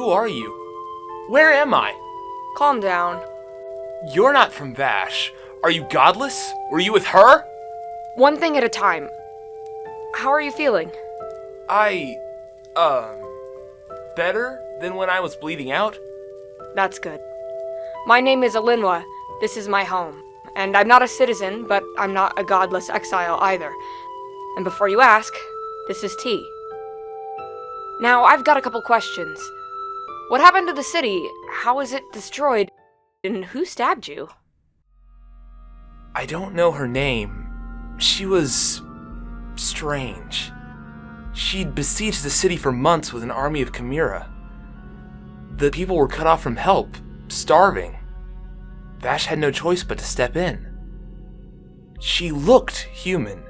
Who are you? Where am I? Calm down. You're not from Vash. Are you godless? Were you with her? One thing at a time. How are you feeling? Better than when I was bleeding out? That's good. My name is Alinwa. This is my home. And I'm not a citizen, but I'm not a godless exile either. And before you ask, this is tea. Now, I've got a couple questions. What happened to the city? How was it destroyed? And who stabbed you? I don't know her name. She was strange. She'd besieged the city for months with an army of chimera. The people were cut off from help, starving. Vash had no choice but to step in. She looked human,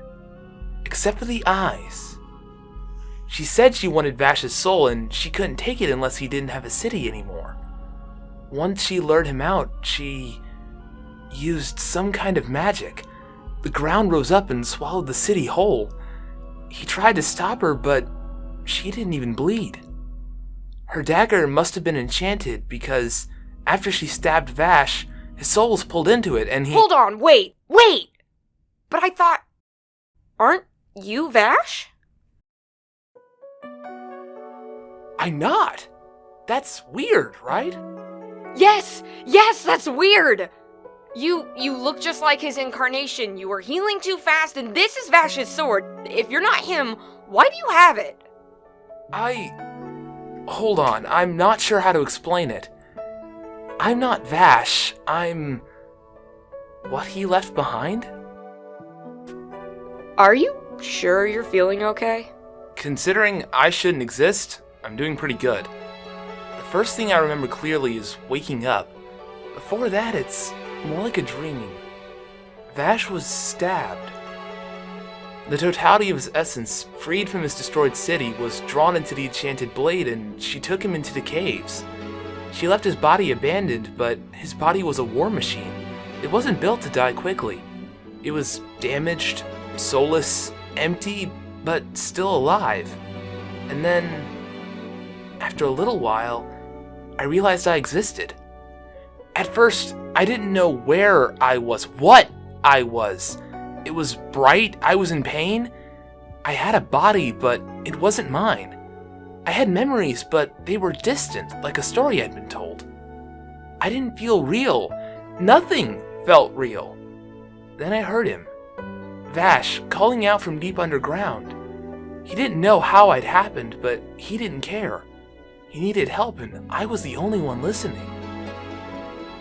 except for the eyes. She said she wanted Vash's soul, and she couldn't take it unless he didn't have a city anymore. Once she lured him out, she used some kind of magic. The ground rose up and swallowed the city whole. He tried to stop her, but she didn't even bleed. Her dagger must have been enchanted because after she stabbed Vash, his soul was pulled into it and he— Hold on, wait! But I thought... Aren't you Vash? I'm not! That's weird, right? Yes, that's weird! You look just like his incarnation. You were healing too fast, and this is Vash's sword. If you're not him, why do you have it? Hold on, I'm not sure how to explain it. I'm not Vash, I'm what he left behind? Are you sure you're feeling okay? Considering I shouldn't exist, I'm doing pretty good. The first thing I remember clearly is waking up. Before that, it's more like a dreaming. Vash was stabbed. The totality of his essence, freed from his destroyed city, was drawn into the enchanted blade, and she took him into the caves. She left his body abandoned, but his body was a war machine. It wasn't built to die quickly. It was damaged, soulless, empty, but still alive. And then, after a little while, I realized I existed. At first, I didn't know where I was, what I was. It was bright, I was in pain. I had a body, but it wasn't mine. I had memories, but they were distant, like a story I'd been told. I didn't feel real. Nothing felt real. Then I heard him, Vash, calling out from deep underground. He didn't know how I'd happened, but he didn't care. He needed help, and I was the only one listening.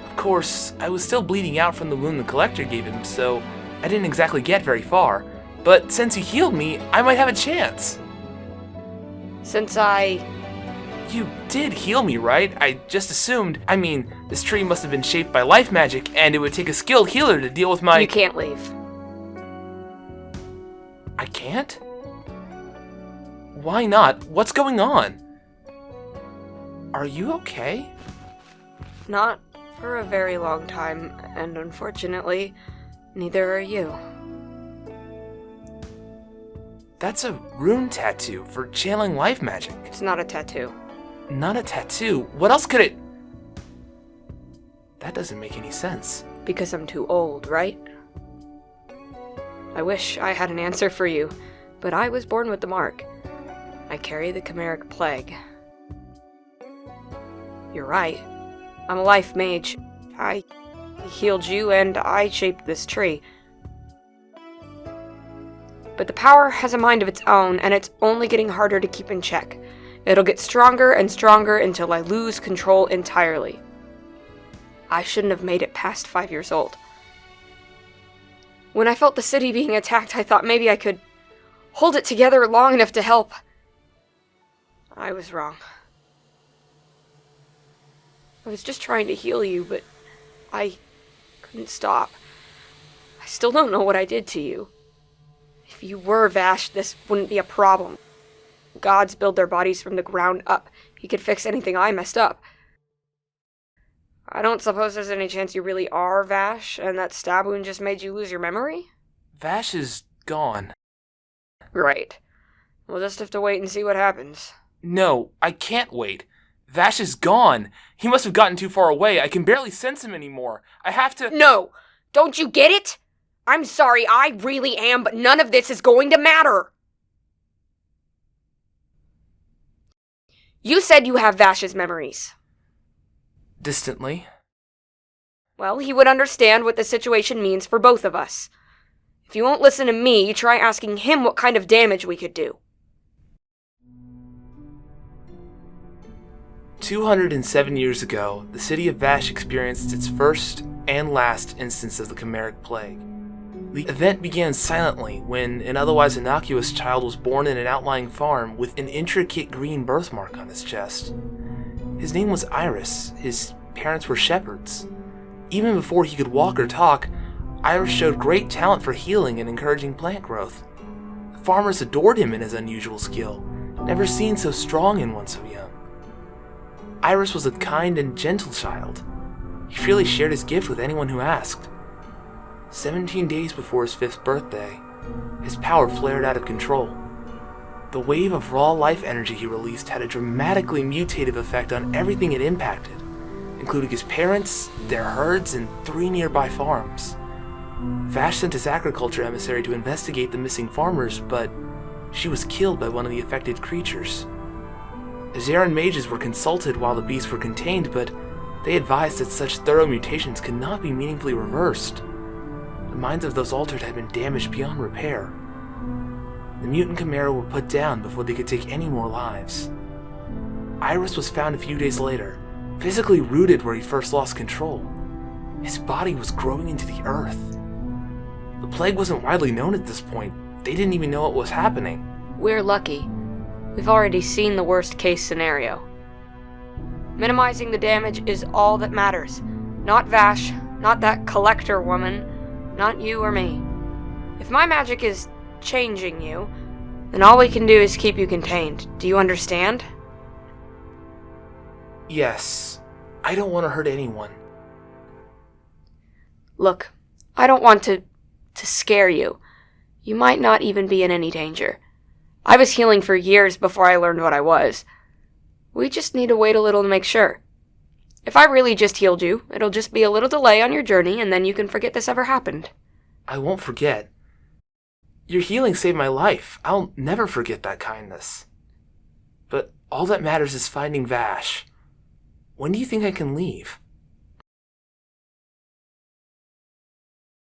Of course, I was still bleeding out from the wound the collector gave him, so I didn't exactly get very far. But since he healed me, I might have a chance. You did heal me, right? I just assumed. I mean, this tree must have been shaped by life magic, and it would take a skilled healer to deal with my— You can't leave. I can't? Why not? What's going on? Are you okay? Not for a very long time, and unfortunately, neither are you. That's a rune tattoo for channeling life magic. It's not a tattoo. Not a tattoo? What else could it— That doesn't make any sense. Because I'm too old, right? I wish I had an answer for you, but I was born with the mark. I carry the chimeric plague. You're right. I'm a life mage. I healed you and I shaped this tree. But the power has a mind of its own, and it's only getting harder to keep in check. It'll get stronger and stronger until I lose control entirely. I shouldn't have made it past 5 years old. When I felt the city being attacked, I thought maybe I could hold it together long enough to help. I was wrong. I was just trying to heal you, but I couldn't stop. I still don't know what I did to you. If you were Vash, this wouldn't be a problem. Gods build their bodies from the ground up. He could fix anything I messed up. I don't suppose there's any chance you really are Vash, and that stab wound just made you lose your memory? Vash is gone. Right. We'll just have to wait and see what happens. No, I can't wait. Vash is gone. He must have gotten too far away. I can barely sense him anymore. I have to... No! Don't you get it? I'm sorry, I really am, but none of this is going to matter. You said you have Vash's memories. Distantly. Well, he would understand what the situation means for both of us. If you won't listen to me, try asking him what kind of damage we could do. 207 years ago, the city of Vash experienced its first and last instance of the chimeric plague. The event began silently when an otherwise innocuous child was born in an outlying farm with an intricate green birthmark on his chest. His name was Iris. His parents were shepherds. Even before he could walk or talk, Iris showed great talent for healing and encouraging plant growth. The farmers adored him in his unusual skill, never seen so strong in one so young. Iris was a kind and gentle child. He freely shared his gift with anyone who asked. 17 days before his 5th birthday, his power flared out of control. The wave of raw life energy he released had a dramatically mutative effect on everything it impacted, including his parents, their herds, and 3 nearby farms. Vash sent his agriculture emissary to investigate the missing farmers, but she was killed by one of the affected creatures. Azaran mages were consulted while the beasts were contained, but they advised that such thorough mutations could not be meaningfully reversed. The minds of those altered had been damaged beyond repair. The mutant chimera were put down before they could take any more lives. Iris was found a few days later, physically rooted where he first lost control. His body was growing into the earth. The plague wasn't widely known at this point. They didn't even know what was happening. We're lucky. We've already seen the worst-case scenario. Minimizing the damage is all that matters. Not Vash, not that collector woman, not you or me. If my magic is changing you, then all we can do is keep you contained. Do you understand? Yes. I don't want to hurt anyone. Look, I don't want to scare you. You might not even be in any danger. I was healing for years before I learned what I was. We just need to wait a little to make sure. If I really just healed you, it'll just be a little delay on your journey, and then you can forget this ever happened. I won't forget. Your healing saved my life. I'll never forget that kindness. But all that matters is finding Vash. When do you think I can leave?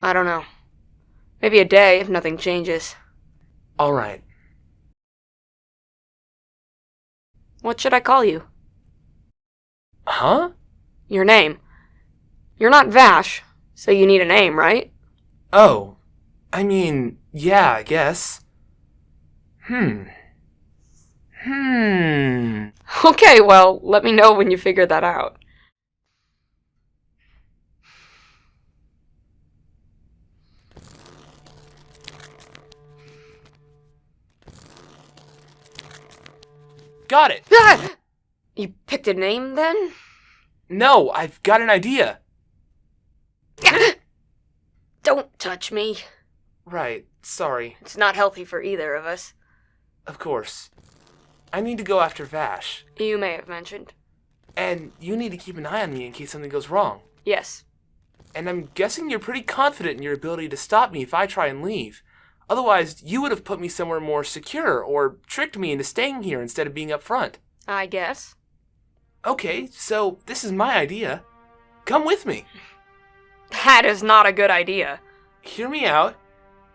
I don't know. Maybe a day if nothing changes. All right. What should I call you? Huh? Your name. You're not Vash, so you need a name, right? Oh. I mean, yeah, I guess. Okay, well, let me know when you figure that out. Got it! You picked a name, then? No, I've got an idea. Don't touch me. Right, sorry. It's not healthy for either of us. Of course. I need to go after Vash. You may have mentioned. And you need to keep an eye on me in case something goes wrong. Yes. And I'm guessing you're pretty confident in your ability to stop me if I try and leave. Otherwise, you would have put me somewhere more secure or tricked me into staying here instead of being up front. I guess. Okay, so this is my idea. Come with me. That is not a good idea. Hear me out.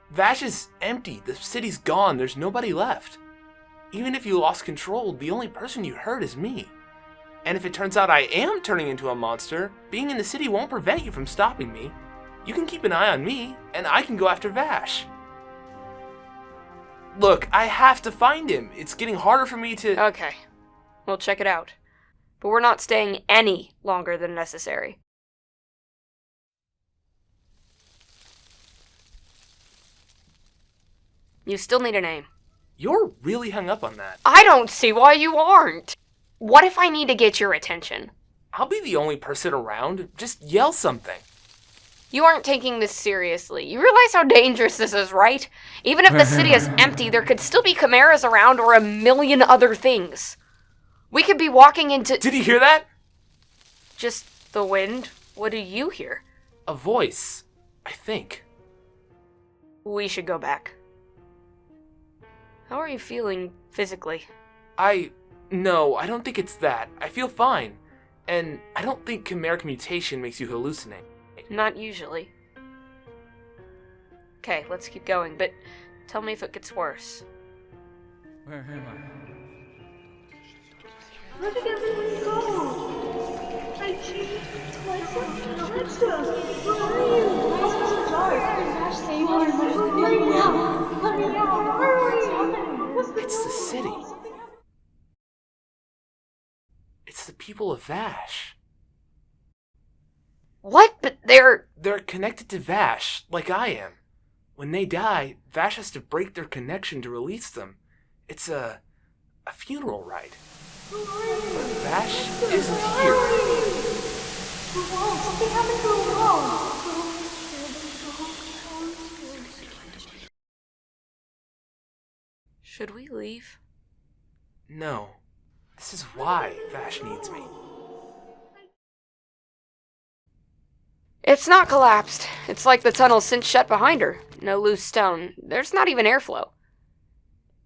Vash is empty. The city's gone. There's nobody left. Even if you lost control, the only person you hurt is me. And if it turns out I am turning into a monster, being in the city won't prevent you from stopping me. You can keep an eye on me, and I can go after Vash. Look, I have to find him. It's getting harder for me to... Okay. We'll check it out. But we're not staying any longer than necessary. You still need a name. You're really hung up on that. I don't see why you aren't. What if I need to get your attention? I'll be the only person around. Just yell something. You aren't taking this seriously. You realize how dangerous this is, right? Even if the city is empty, there could still be chimeras around or a million other things. We could be walking into... Did you hear that? Just the wind. What do you hear? A voice, I think. We should go back. How are you feeling physically? No, I don't think it's that. I feel fine. And I don't think chimeric mutation makes you hallucinate. Not usually. Okay, let's keep going, but tell me if it gets worse. Where am I? Where did everyone go? I changed twice on Alexa. Where are you? Why is it so dark? Save me. Let me out. Let me out. Where are you? What's the It's the city. It's the people of Vash. What? But they're connected to Vash, like I am. When they die, Vash has to break their connection to release them. It's a funeral rite. But Vash isn't here. Something happened to the wall. Should we leave? No. This is why Vash needs me. It's not collapsed. It's like the tunnel's since shut behind her. No loose stone. There's not even airflow.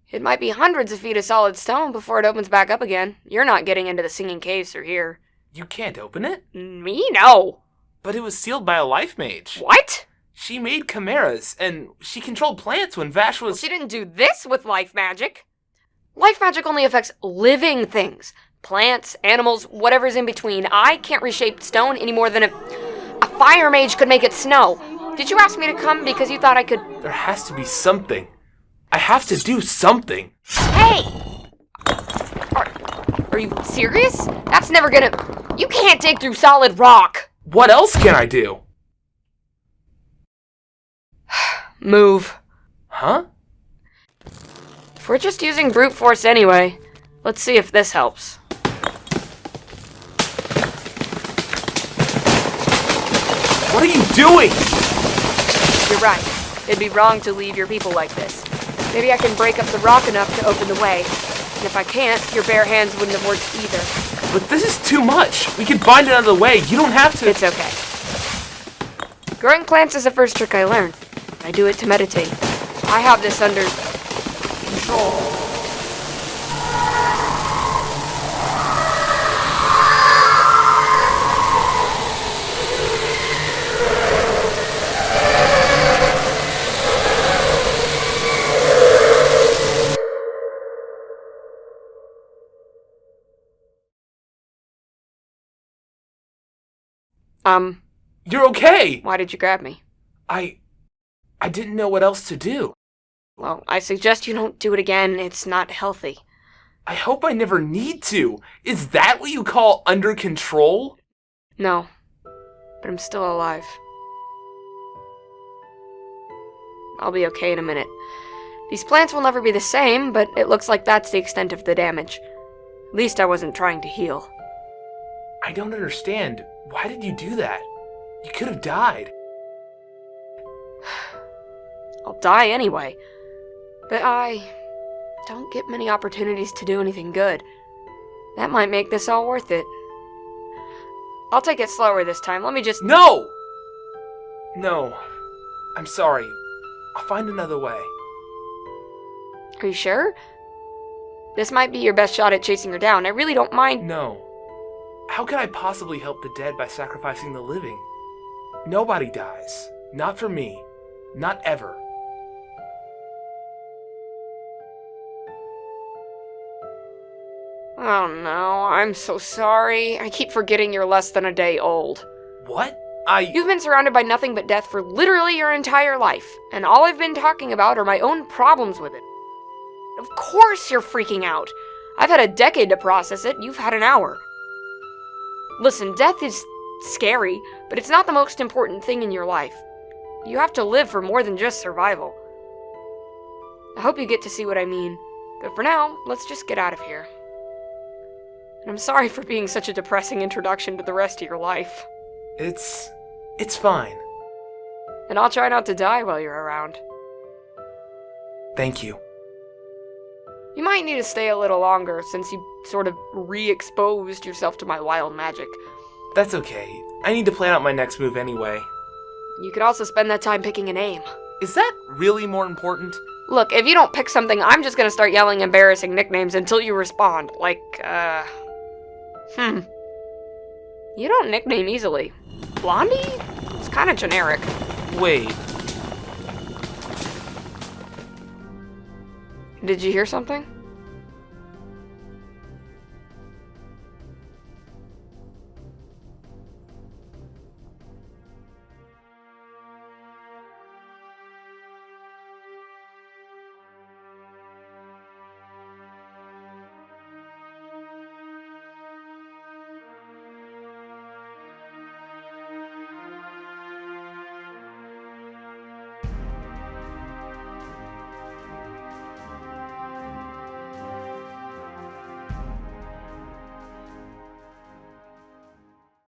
It might be hundreds of feet of solid stone before it opens back up again. You're not getting into the singing caves through here. You can't open it? Me? No. But it was sealed by a life mage. What? She made chimeras, and she controlled plants when Vash was... Well, she didn't do this with life magic. Life magic only affects living things. Plants, animals, whatever's in between. I can't reshape stone any more than a fire mage could make it snow. Did you ask me to come because you thought I could... There has to be something. I have to do something. Hey! Are you serious? That's never gonna... You can't dig through solid rock. What else can I do? Move. Huh? If we're just using brute force anyway, let's see if this helps. What are you doing? You're right. It'd be wrong to leave your people like this. Maybe I can break up the rock enough to open the way. And if I can't, your bare hands wouldn't have worked either. But this is too much. We can find another way. You don't have to... It's okay. Growing plants is the first trick I learned. I do it to meditate. I have this under control. You're okay. Why did you grab me? I didn't know what else to do. Well, I suggest you don't do it again. It's not healthy. I hope I never need to. Is that what you call under control? No, but I'm still alive. I'll be okay in a minute. These plants will never be the same, but it looks like that's the extent of the damage. At least I wasn't trying to heal. I don't understand. Why did you do that? You could have died. I'll die anyway. But I don't get many opportunities to do anything good. That might make this all worth it. I'll take it slower this time. Let me just... No! No. I'm sorry. I'll find another way. Are you sure? This might be your best shot at chasing her down. I really don't mind... No. How can I possibly help the dead by sacrificing the living? Nobody dies. Not for me. Not ever. Oh no, I'm so sorry. I keep forgetting you're less than a day old. What? You've been surrounded by nothing but death for literally your entire life, and all I've been talking about are my own problems with it. Of course you're freaking out. I've had a decade to process it, you've had an hour. Listen, death is scary, but it's not the most important thing in your life. You have to live for more than just survival. I hope you get to see what I mean, but for now, let's just get out of here. And I'm sorry for being such a depressing introduction to the rest of your life. It's fine. And I'll try not to die while you're around. Thank you. You might need to stay a little longer since you sort of re-exposed yourself to my wild magic. That's okay. I need to plan out my next move anyway. You could also spend that time picking a name. Is that really more important? Look, if you don't pick something, I'm just gonna start yelling embarrassing nicknames until you respond. Like, You don't nickname easily. Blondie? It's kinda generic. Wait. Did you hear something?